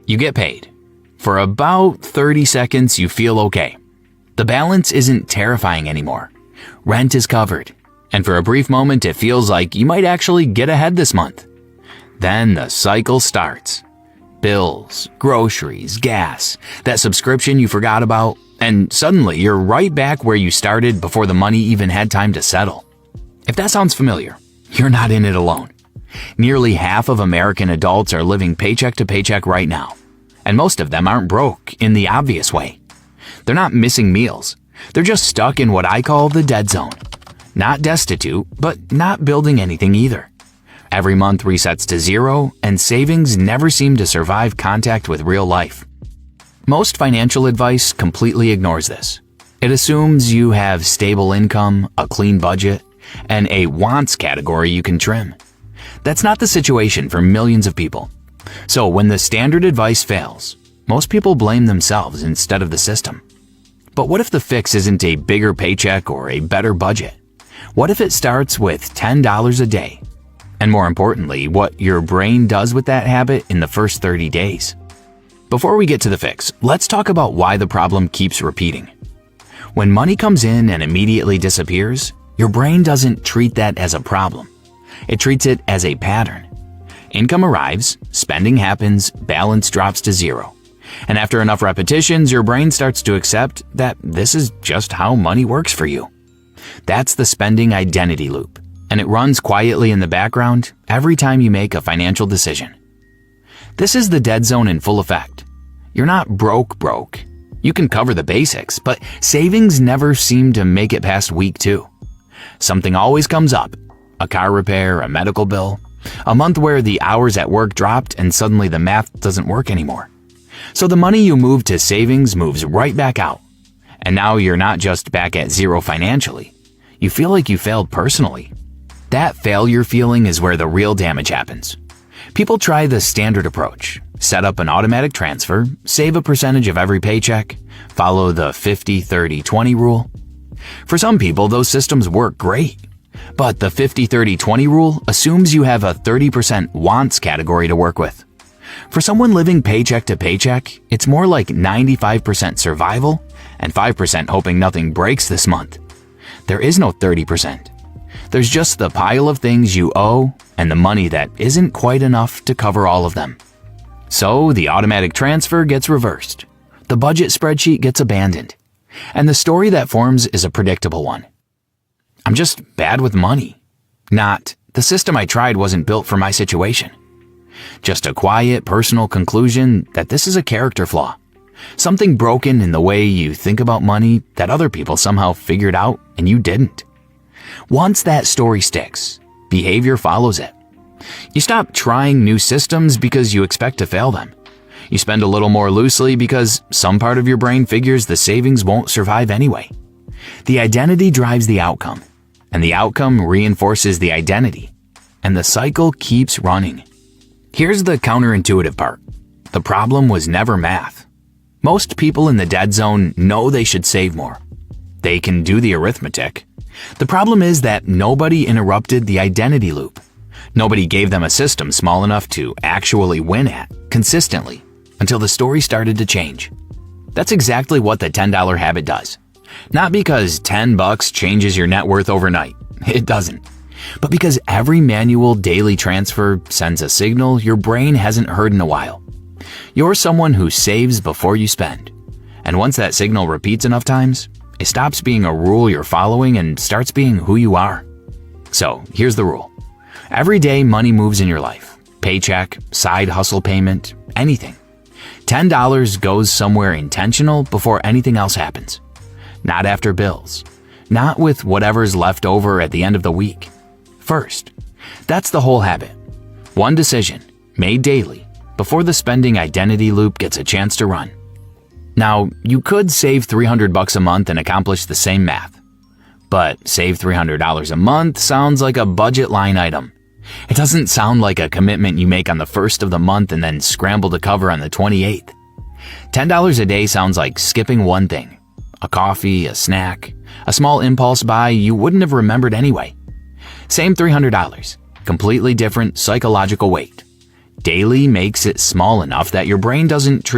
You get paid. For about 30 seconds, you feel okay. The balance isn't terrifying anymore. Rent is covered. And for a brief moment, it feels like you might actually get ahead this month. Then the cycle starts. Bills, groceries, gas, that subscription you forgot about, and suddenly you're right back where you started before the money even had time to settle. If that sounds familiar, you're not in it alone. Nearly half of American adults are living paycheck to paycheck right now, and most of them aren't broke in the obvious way. They're not missing meals. They're just stuck in what I call the dead zone. Not destitute, but not building anything either. Every month resets to zero, and savings never seem to survive contact with real life. Most financial advice completely ignores this. It assumes you have stable income, a clean budget, and a wants category you can trim. That's not the situation for millions of people. So when the standard advice fails, most people blame themselves instead of the system. But what if the fix isn't a bigger paycheck or a better budget? What if it starts with $10 a day? And more importantly, what your brain does with that habit in the first 30 days. Before we get to the fix, let's talk about why the problem keeps repeating. When money comes in and immediately disappears, your brain doesn't treat that as a problem. It treats it as a pattern. Income arrives, spending happens, balance drops to zero. And after enough repetitions, your brain starts to accept that this is just how money works for you. That's the spending identity loop, and it runs quietly in the background every time you make a financial decision. This is the dead zone in full effect. You're not broke. You can cover the basics, but savings never seem to make it past week 2. Something always comes up. A car repair, a medical bill, a month where the hours at work dropped and suddenly the math doesn't work anymore. So the money you moved to savings moves right back out. And now you're not just back at zero financially. You feel like you failed personally. That failure feeling is where the real damage happens. People try the standard approach. Set up an automatic transfer, save a percentage of every paycheck, follow the 50-30-20 rule. For some people, those systems work great. But the 50-30-20 rule assumes you have a 30% wants category to work with. For someone living paycheck to paycheck, it's more like 95% survival and 5% hoping nothing breaks this month. There is no 30%. There's just the pile of things you owe and the money that isn't quite enough to cover all of them. So the automatic transfer gets reversed. The budget spreadsheet gets abandoned. And the story that forms is a predictable one. I'm just bad with money. Not, the system I tried wasn't built for my situation. Just a quiet, personal conclusion that this is a character flaw. Something broken in the way you think about money that other people somehow figured out and you didn't. Once that story sticks, behavior follows it. You stop trying new systems because you expect to fail them. You spend a little more loosely because some part of your brain figures the savings won't survive anyway. The identity drives the outcome, and the outcome reinforces the identity, and the cycle keeps running. Here's the counterintuitive part. The problem was never math. Most people in the dead zone know they should save more. They can do the arithmetic. The problem is that nobody interrupted the identity loop. Nobody gave them a system small enough to actually win at, consistently, until the story started to change. That's exactly what the $10 habit does. Not because $10 changes your net worth overnight. It doesn't. But because every manual daily transfer sends a signal your brain hasn't heard in a while. You're someone who saves before you spend. And once that signal repeats enough times, it stops being a rule you're following and starts being who you are. So here's the rule. Every day money moves in your life. Paycheck, side hustle payment, anything. $10 goes somewhere intentional before anything else happens. Not after bills. Not with whatever's left over at the end of the week. First. That's the whole habit. One decision, made daily, before the spending identity loop gets a chance to run. Now, you could save $300 a month and accomplish the same math. But save $300 a month sounds like a budget line item. It doesn't sound like a commitment you make on the 1st of the month and then scramble to cover on the 28th. $10 a day sounds like skipping one thing. A coffee, a snack, a small impulse buy you wouldn't have remembered anyway. Same $300, completely different psychological weight. daily makes it small enough that your brain doesn't treat